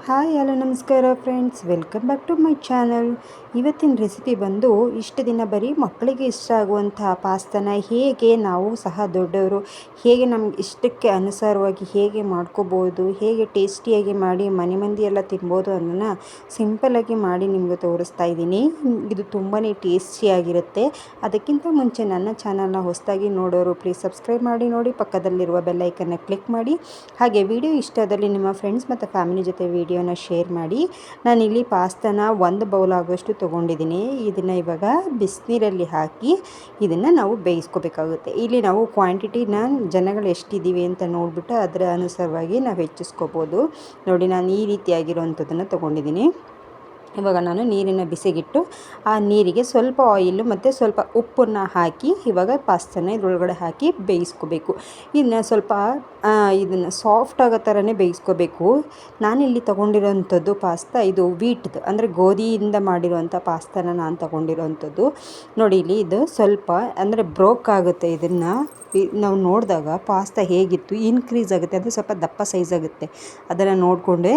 Hi hello ನಮಸ್ಕಾರ friends, welcome back to my channel. ಇವತ್ತಿನ recipe ಬಂದು ಇಷ್ಟು ದಿನ ಬರೀ ಮಕ್ಕಳಿಗೆ ಇಷ್ಟ ಆಗುವಂತಹ ಪಾಸ್ತಾನ ಹೇಗೆ ನಾವು ಸಹ ದೊಡ್ಡವರು ಹೇಗೆ ನಮ್ಗೆ ಇಷ್ಟಕ್ಕೆ ಅನುಸಾರವಾಗಿ ಹೇಗೆ ಮಾಡ್ಕೋಬೋದು, ಹೇಗೆ ಟೇಸ್ಟಿಯಾಗಿ ಮಾಡಿ ಮನೆ ಮಂದಿ ಎಲ್ಲ ತಿನ್ಬೋದು ಅನ್ನೋನ್ನ ಸಿಂಪಲ್ಲಾಗಿ ಮಾಡಿ ನಿಮಗೆ ತೋರಿಸ್ತಾ ಇದ್ದೀನಿ. ಇದು ತುಂಬಾ ಟೇಸ್ಟಿಯಾಗಿರುತ್ತೆ. ಅದಕ್ಕಿಂತ ಮುಂಚೆ ನನ್ನ ಚಾನಲ್ನ ಹೊಸದಾಗಿ ನೋಡೋರು ಪ್ಲೀಸ್ ಸಬ್ಸ್ಕ್ರೈಬ್ ಮಾಡಿ ನೋಡಿ, ಪಕ್ಕದಲ್ಲಿರುವ ಬೆಲ್ಲೈಕನ್ನ ಕ್ಲಿಕ್ ಮಾಡಿ. ಹಾಗೆ ವಿಡಿಯೋ ಇಷ್ಟದಲ್ಲಿ ನಿಮ್ಮ ಫ್ರೆಂಡ್ಸ್ ಮತ್ತು ಫ್ಯಾಮಿಲಿ ಜೊತೆ ವಿಡಿಯೋನ ಶೇರ್ ಮಾಡಿ. ನಾನಿಲ್ಲಿ ಪಾಸ್ತಾನ 1 ಬೌಲ್ ಆಗೋಷ್ಟು ತೊಗೊಂಡಿದ್ದೀನಿ. ಇದನ್ನು ಇವಾಗ ಬಿಸಿನೀರಲ್ಲಿ ಹಾಕಿ ಇದನ್ನು ನಾವು ಬೇಯಿಸ್ಕೋಬೇಕಾಗುತ್ತೆ. ಇಲ್ಲಿ ನಾವು ಕ್ವಾಂಟಿಟಿನ ಜನಗಳು ಎಷ್ಟಿದ್ದೀವಿ ಅಂತ ನೋಡಿಬಿಟ್ಟು ಅದರ ಅನುಸಾರವಾಗಿ ನಾವು ಹೆಚ್ಚಿಸ್ಕೋಬೋದು. ನೋಡಿ, ನಾನು ಈ ರೀತಿಯಾಗಿರೋವಂಥದ್ದನ್ನು ತೊಗೊಂಡಿದ್ದೀನಿ. ಇವಾಗ ನಾನು ನೀರಿನ ಬಿಸಿಗಿಟ್ಟು ಆ ನೀರಿಗೆ ಸ್ವಲ್ಪ ಆಯಿಲು ಮತ್ತು ಸ್ವಲ್ಪ ಉಪ್ಪನ್ನು ಹಾಕಿ ಇವಾಗ ಪಾಸ್ತಾನ ಇದ್ರೊಳಗಡೆ ಹಾಕಿ ಬೇಯಿಸ್ಕೋಬೇಕು. ಇದನ್ನ ಸ್ವಲ್ಪ ಇದನ್ನು ಸಾಫ್ಟ್ ಆಗೋ ಥರನೇ ಬೇಯಿಸ್ಕೋಬೇಕು. ನಾನಿಲ್ಲಿ ತೊಗೊಂಡಿರೋವಂಥದ್ದು ಪಾಸ್ತಾ ಇದು ವೀಟ್ದು, ಅಂದರೆ ಗೋಧಿಯಿಂದ ಮಾಡಿರೋವಂಥ ಪಾಸ್ತಾನ ನಾನು ತೊಗೊಂಡಿರೋವಂಥದ್ದು. ನೋಡಿ, ಇಲ್ಲಿ ಇದು ಸ್ವಲ್ಪ ಅಂದರೆ ಬ್ರೋಕ್ ಆಗುತ್ತೆ. ಇದನ್ನು ನಾವು ನೋಡಿದಾಗ ಪಾಸ್ತಾ ಹೇಗಿತ್ತು ಇನ್ಕ್ರೀಸ್ ಆಗುತ್ತೆ, ಅಂದರೆ ಸ್ವಲ್ಪ ದಪ್ಪ ಸೈಜ್ ಆಗುತ್ತೆ. ಅದನ್ನು ನೋಡಿಕೊಂಡೆ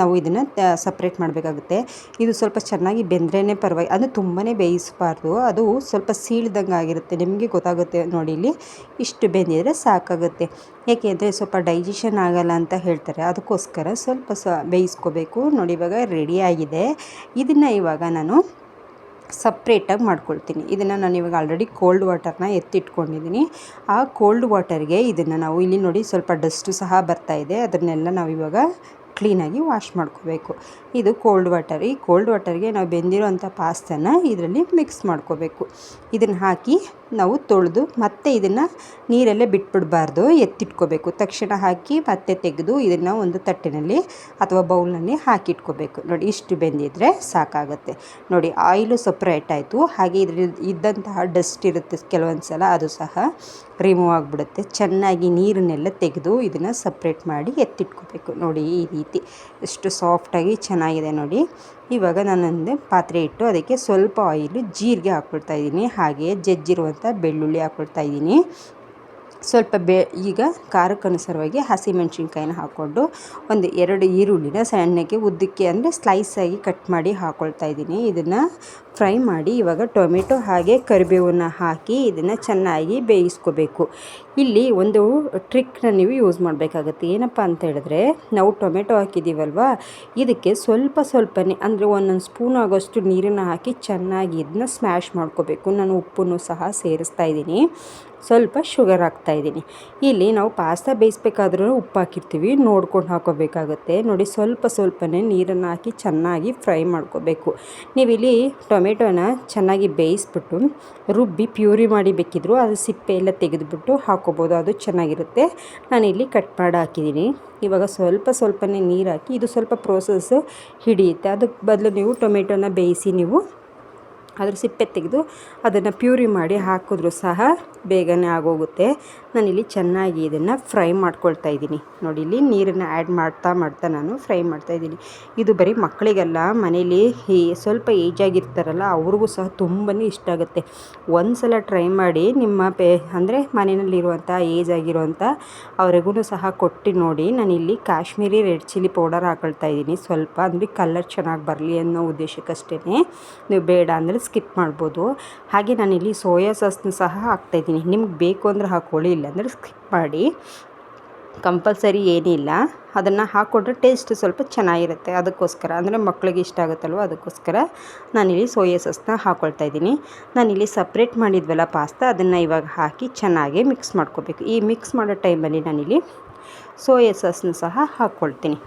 ನಾವು ಇದನ್ನು ಸಪ್ರೇಟ್ ಮಾಡಬೇಕಾಗುತ್ತೆ. ಇದು ಸ್ವಲ್ಪ ಚೆನ್ನಾಗಿ ಬೆಂದ್ರೇ ಪರವಾಗಿ, ಅಂದರೆ ತುಂಬಾ ಬೇಯಿಸಬಾರ್ದು, ಅದು ಸ್ವಲ್ಪ ಸೀಳ್ದಂಗೆ ಆಗಿರುತ್ತೆ. ನಿಮಗೆ ಗೊತ್ತಾಗುತ್ತೆ ನೋಡಿ, ಇಲ್ಲಿ ಇಷ್ಟು ಬೆಂದಿದ್ರೆ ಸಾಕಾಗುತ್ತೆ. ಏಕೆಂದರೆ ಸ್ವಲ್ಪ ಡೈಜೆಷನ್ ಆಗಲ್ಲ ಅಂತ ಹೇಳ್ತಾರೆ, ಅದಕ್ಕೋಸ್ಕರ ಸ್ವಲ್ಪ ಬೇಯಿಸ್ಕೋಬೇಕು. ನೋಡಿ, ಇವಾಗ ರೆಡಿಯಾಗಿದೆ. ಇದನ್ನು ಇವಾಗ ನಾನು ಸಪ್ರೇಟಾಗಿ ಮಾಡ್ಕೊಳ್ತೀನಿ. ಇದನ್ನು ನಾನು ಇವಾಗ ಆಲ್ರೆಡಿ ಕೋಲ್ಡ್ ವಾಟರ್ನ ಎತ್ತಿಟ್ಕೊಂಡಿದ್ದೀನಿ. ಆ ಕೋಲ್ಡ್ ವಾಟರ್ಗೆ ಇದನ್ನು ನಾವು ಇಲ್ಲಿ ನೋಡಿ ಸ್ವಲ್ಪ ಡಸ್ಟು ಸಹ ಬರ್ತಾಯಿದೆ, ಅದನ್ನೆಲ್ಲ ನಾವು ಇವಾಗ ಕ್ಲೀನಾಗಿ ವಾಶ್ ಮಾಡ್ಕೋಬೇಕು. ಇದು ಕೋಲ್ಡ್ ವಾಟರ್. ಈ ಕೋಲ್ಡ್ ವಾಟರ್ಗೆ ನಾವು ಬೆಂದಿರೋಂಥ ಪಾಸ್ತಾನ ಇದರಲ್ಲಿ ಮಿಕ್ಸ್ ಮಾಡ್ಕೋಬೇಕು. ಇದನ್ನು ಹಾಕಿ ನಾವು ತೊಳೆದು ಮತ್ತೆ ಇದನ್ನು ನೀರಲ್ಲೇ ಬಿಟ್ಬಿಡಬಾರ್ದು, ಎತ್ತಿಟ್ಕೋಬೇಕು. ತಕ್ಷಣ ಹಾಕಿ ಮತ್ತೆ ತೆಗೆದು ಇದನ್ನು ಒಂದು ತಟ್ಟೆನಲ್ಲಿ ಅಥವಾ ಬೌಲ್ನಲ್ಲಿ ಹಾಕಿಟ್ಕೋಬೇಕು. ನೋಡಿ, ಇಷ್ಟು ಬೆಂದಿದ್ರೆ ಸಾಕಾಗುತ್ತೆ. ನೋಡಿ, ಆಯಿಲು ಸಪ್ರೇಟ್ ಆಯಿತು. ಹಾಗೆ ಇದರಲ್ಲಿ ಇದ್ದಂತಹ ಡಸ್ಟ್ ಇರುತ್ತೆ ಕೆಲವೊಂದು ಸಲ, ಅದು ಸಹ ರಿಮೂವ್ ಆಗಿಬಿಡುತ್ತೆ. ಚೆನ್ನಾಗಿ ನೀರನ್ನೆಲ್ಲ ತೆಗೆದು ಇದನ್ನು ಸಪ್ರೇಟ್ ಮಾಡಿ ಎತ್ತಿಟ್ಕೋಬೇಕು. ನೋಡಿ, ಈ ರೀತಿ ಎಷ್ಟು ಸಾಫ್ಟಾಗಿ ಚೆನ್ನಾಗಿದೆ ನೋಡಿ. ಇವಾಗ ನಾನೊಂದು ಪಾತ್ರೆ ಇಟ್ಟು ಅದಕ್ಕೆ ಸ್ವಲ್ಪ ಆಯಿಲು, ಜೀರಿಗೆ ಹಾಕ್ಕೊಳ್ತಾಯಿದ್ದೀನಿ. ಹಾಗೆ ಜಜ್ಜಿರುವಂಥ ಬೆಳ್ಳುಳ್ಳಿ ಹಾಕ್ಕೊಳ್ತಾಯಿದ್ದೀನಿ. ಸ್ವಲ್ಪ ಈಗ ಖಾರಕ್ಕನುಸಾರವಾಗಿ ಹಸಿಮೆಣ್ಸಿನ್ಕಾಯಿನ ಹಾಕ್ಕೊಂಡು ಒಂದು 2 ಈರುಳ್ಳಿನ ಸಣ್ಣಕ್ಕೆ ಉದ್ದಕ್ಕೆ ಅಂದರೆ ಸ್ಲೈಸಾಗಿ ಕಟ್ ಮಾಡಿ ಹಾಕ್ಕೊಳ್ತಾ ಇದ್ದೀನಿ. ಇದನ್ನು ಫ್ರೈ ಮಾಡಿ ಇವಾಗ ಟೊಮೆಟೊ ಹಾಗೆ ಕರಿಬೇವನ್ನು ಹಾಕಿ ಇದನ್ನು ಚೆನ್ನಾಗಿ ಬೇಯಿಸ್ಕೋಬೇಕು. ಇಲ್ಲಿ ಒಂದು ಟ್ರಿಕ್ನ ನೀವು ಯೂಸ್ ಮಾಡಬೇಕಾಗತ್ತೆ. ಏನಪ್ಪ ಅಂತ ಹೇಳಿದ್ರೆ, ನಾವು ಟೊಮೆಟೊ ಹಾಕಿದ್ದೀವಲ್ವ, ಇದಕ್ಕೆ ಸ್ವಲ್ಪನೇ ಅಂದರೆ 1 ಸ್ಪೂನ್ ಆಗೋಷ್ಟು ನೀರನ್ನು ಹಾಕಿ ಚೆನ್ನಾಗಿ ಇದನ್ನ ಸ್ಮ್ಯಾಶ್ ಮಾಡ್ಕೋಬೇಕು. ನಾನು ಉಪ್ಪನ್ನು ಸಹ ಸೇರಿಸ್ತಾ ಇದ್ದೀನಿ, ಸ್ವಲ್ಪ ಶುಗರ್ ಹಾಕ್ತಾಯಿದ್ದೀನಿ. ಇಲ್ಲಿ ನಾವು ಪಾಸ್ತಾ ಬೇಯಿಸ್ಬೇಕಾದ್ರೂ ಉಪ್ಪು ಹಾಕಿರ್ತೀವಿ, ನೋಡ್ಕೊಂಡು ಹಾಕೋಬೇಕಾಗುತ್ತೆ. ನೋಡಿ, ಸ್ವಲ್ಪನೇ ನೀರನ್ನು ಹಾಕಿ ಚೆನ್ನಾಗಿ ಫ್ರೈ ಮಾಡ್ಕೋಬೇಕು. ನೀವಿಲ್ಲಿ ಟೊಮೆಟೊನ ಚೆನ್ನಾಗಿ ಬೇಯಿಸ್ಬಿಟ್ಟು ರುಬ್ಬಿ ಪ್ಯೂರಿ ಮಾಡಿ ಬೇಕಿದ್ರು ಅದು ಸಿಪ್ಪೆ ಎಲ್ಲ ತೆಗೆದುಬಿಟ್ಟು ಹಾಕೋಬೋದು, ಅದು ಚೆನ್ನಾಗಿರುತ್ತೆ. ನಾನಿಲ್ಲಿ ಕಟ್ ಮಾಡಿ ಹಾಕಿದ್ದೀನಿ. ಇವಾಗ ಸ್ವಲ್ಪನೇ ನೀರು ಹಾಕಿ, ಇದು ಸ್ವಲ್ಪ ಪ್ರೋಸೆಸ್ಸು ಹಿಡಿಯುತ್ತೆ. ಅದಕ್ಕೆ ಬದಲು ನೀವು ಟೊಮೆಟೊನ ಬೇಯಿಸಿ ನೀವು ಅದ್ರ ಸಿಪ್ಪೆ ತೆಗೆದು ಅದನ್ನು ಪ್ಯೂರಿ ಮಾಡಿ ಹಾಕಿದ್ರೂ ಸಹ ಬೇಗನೆ ಆಗೋಗುತ್ತೆ. ನಾನಿಲ್ಲಿ ಚೆನ್ನಾಗಿ ಇದನ್ನು ಫ್ರೈ ಮಾಡ್ಕೊಳ್ತಾ ಇದ್ದೀನಿ. ನೋಡಿ, ಇಲ್ಲಿ ನೀರನ್ನು ಆ್ಯಡ್ ಮಾಡ್ತಾ ನಾನು ಫ್ರೈ ಮಾಡ್ತಾಯಿದ್ದೀನಿ. ಇದು ಬರೀ ಮಕ್ಕಳಿಗೆಲ್ಲ, ಮನೇಲಿ ಸ್ವಲ್ಪ ಏಜ್ ಆಗಿರ್ತಾರಲ್ಲ ಅವ್ರಿಗೂ ಸಹ ತುಂಬಾ ಇಷ್ಟ ಆಗುತ್ತೆ. ಒಂದು ಸಲ ಟ್ರೈ ಮಾಡಿ, ನಿಮ್ಮ ಅಂದರೆ ಮನೆಯಲ್ಲಿರುವಂಥ ಏಜ್ ಆಗಿರುವಂಥ ಅವರಿಗೂ ಸಹ ಕೊಟ್ಟು ನೋಡಿ. ನಾನಿಲ್ಲಿ ಕಾಶ್ಮೀರಿ ರೆಡ್ ಚಿಲ್ಲಿ ಪೌಡರ್ ಹಾಕೊಳ್ತಾ ಇದ್ದೀನಿ ಸ್ವಲ್ಪ, ಅಂದರೆ ಕಲರ್ ಚೆನ್ನಾಗಿ ಬರಲಿ ಅನ್ನೋ ಉದ್ದೇಶಕ್ಕಷ್ಟೇ. ನೀವು ಬೇಡ ಅಂದರೆ ಸ್ಕಿಪ್ ಮಾಡ್ಬೋದು. ಹಾಗೆ ನಾನಿಲ್ಲಿ ಸೋಯಾ ಸಾಸ್ನ ಸಹ ಹಾಕ್ತಾಯಿದ್ದೀನಿ. ನಿಮ್ಗೆ ಬೇಕು ಅಂದರೆ ಹಾಕ್ಕೊಳ್ಳಿ, ಇಲ್ಲಾಂದರೆ ಸ್ಕಿಪ್ ಮಾಡಿ. ಕಂಪಲ್ಸರಿ ಏನಿಲ್ಲ, ಅದನ್ನು ಹಾಕ್ಕೊಂಡ್ರೆ ಟೇಸ್ಟ್ ಸ್ವಲ್ಪ ಚೆನ್ನಾಗಿರುತ್ತೆ. ಅದಕ್ಕೋಸ್ಕರ, ಅಂದರೆ ಮಕ್ಕಳಿಗೆ ಇಷ್ಟ ಆಗುತ್ತಲ್ವ, ಅದಕ್ಕೋಸ್ಕರ ನಾನಿಲ್ಲಿ ಸೋಯಾ ಸಾಸ್ನ ಹಾಕ್ಕೊಳ್ತಾ ಇದ್ದೀನಿ. ನಾನಿಲ್ಲಿ ಸಪ್ರೇಟ್ ಮಾಡಿದ್ವಲ್ಲ ಪಾಸ್ತಾ, ಅದನ್ನು ಇವಾಗ ಹಾಕಿ ಚೆನ್ನಾಗಿ ಮಿಕ್ಸ್ ಮಾಡ್ಕೋಬೇಕು. ಈ ಮಿಕ್ಸ್ ಮಾಡೋ ಟೈಮಲ್ಲಿ ನಾನಿಲ್ಲಿ ಸೋಯಾ ಸಾಸ್ನ ಸಹ ಹಾಕ್ಕೊಳ್ತೀನಿ.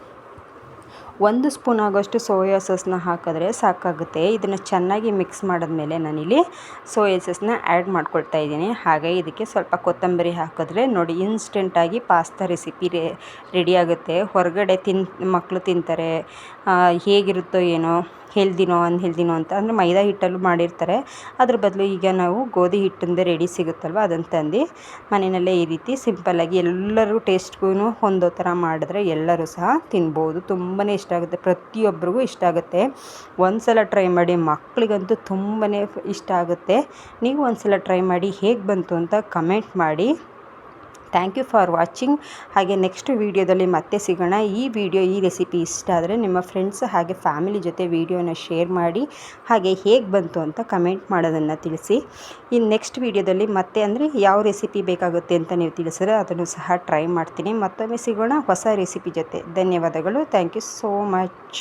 1 ಸ್ಪೂನ್ ಆಗೋಷ್ಟು ಸೋಯಾ ಸಾಸ್ನ ಹಾಕಿದ್ರೆ ಸಾಕಾಗುತ್ತೆ. ಇದನ್ನು ಚೆನ್ನಾಗಿ ಮಿಕ್ಸ್ ಮಾಡಿದ್ಮೇಲೆ ನಾನಿಲ್ಲಿ ಸೋಯಾ ಸಾಸ್ನ ಆ್ಯಡ್ ಮಾಡ್ಕೊಳ್ತಾ ಇದ್ದೀನಿ. ಹಾಗೆ ಇದಕ್ಕೆ ಸ್ವಲ್ಪ ಕೊತ್ತಂಬರಿ ಹಾಕಿದ್ರೆ ನೋಡಿ, ಇನ್ಸ್ಟೆಂಟಾಗಿ ಪಾಸ್ತಾ ರೆಸಿಪಿ ರೆಡಿ ಆಗುತ್ತೆ. ಹೊರಗಡೆ ಮಕ್ಕಳು ತಿಂತಾರೆ, ಹೇಗಿರುತ್ತೋ ಏನೋ, ಹೆಲ್ದಿನೋ ಅನ್ಹೆಲ್ದಿನೋ ಅಂತ, ಅಂದರೆ ಮೈದಾ ಹಿಟ್ಟಲ್ಲೂ ಮಾಡಿರ್ತಾರೆ. ಅದ್ರ ಬದಲು ಈಗ ನಾವು ಗೋಧಿ ಹಿಟ್ಟಿಂದ ರೆಡಿ ಸಿಗುತ್ತಲ್ವ, ಅದನ್ನು ತಂದು ಮನೆಯಲ್ಲೇ ಈ ರೀತಿ ಸಿಂಪಲ್ಲಾಗಿ ಎಲ್ಲರೂ ಟೇಸ್ಟ್ಗೂ ಹೊಂದೋ ಥರ ಮಾಡಿದ್ರೆ ಎಲ್ಲರೂ ಸಹ ತಿನ್ಬೋದು. ತುಂಬಾ ಇಷ್ಟ ಆಗುತ್ತೆ, ಪ್ರತಿಯೊಬ್ಬರಿಗೂ ಇಷ್ಟ ಆಗುತ್ತೆ. ಒಂದು ಸಲ ಟ್ರೈ ಮಾಡಿ, ಮಕ್ಕಳಿಗಂತೂ ತುಂಬಾ ಇಷ್ಟ ಆಗುತ್ತೆ. ನೀವು ಒಂದು ಸಲ ಟ್ರೈ ಮಾಡಿ, ಹೇಗೆ ಬಂತು ಅಂತ ಕಮೆಂಟ್ ಮಾಡಿ. Thank you for watching. ಹಾಗೆ ನೆಕ್ಸ್ಟ್ ವೀಡಿಯೋದಲ್ಲಿ ಮತ್ತೆ ಸಿಗೋಣ. ಈ ರೆಸಿಪಿ ಇಷ್ಟ ಆದರೆ ನಿಮ್ಮ ಫ್ರೆಂಡ್ಸ್ ಹಾಗೆ ಫ್ಯಾಮಿಲಿ ಜೊತೆ ವೀಡಿಯೋನ ಶೇರ್ ಮಾಡಿ, ಹಾಗೆ ಹೇಗೆ ಬಂತು ಅಂತ ಕಮೆಂಟ್ ಮಾಡೋದನ್ನು ತಿಳಿಸಿ. ಇನ್ನು ನೆಕ್ಸ್ಟ್ ವೀಡಿಯೋದಲ್ಲಿ ಮತ್ತೆ ಅಂದರೆ ಯಾವ ರೆಸಿಪಿ ಬೇಕಾಗುತ್ತೆ ಅಂತ ನೀವು ತಿಳಿಸಿದ್ರೆ ಅದನ್ನು ಸಹ ಟ್ರೈ ಮಾಡ್ತೀನಿ. ಮತ್ತೊಮ್ಮೆ ಸಿಗೋಣ ಹೊಸ ರೆಸಿಪಿ ಜೊತೆ. ಧನ್ಯವಾದಗಳು. Thank you so much.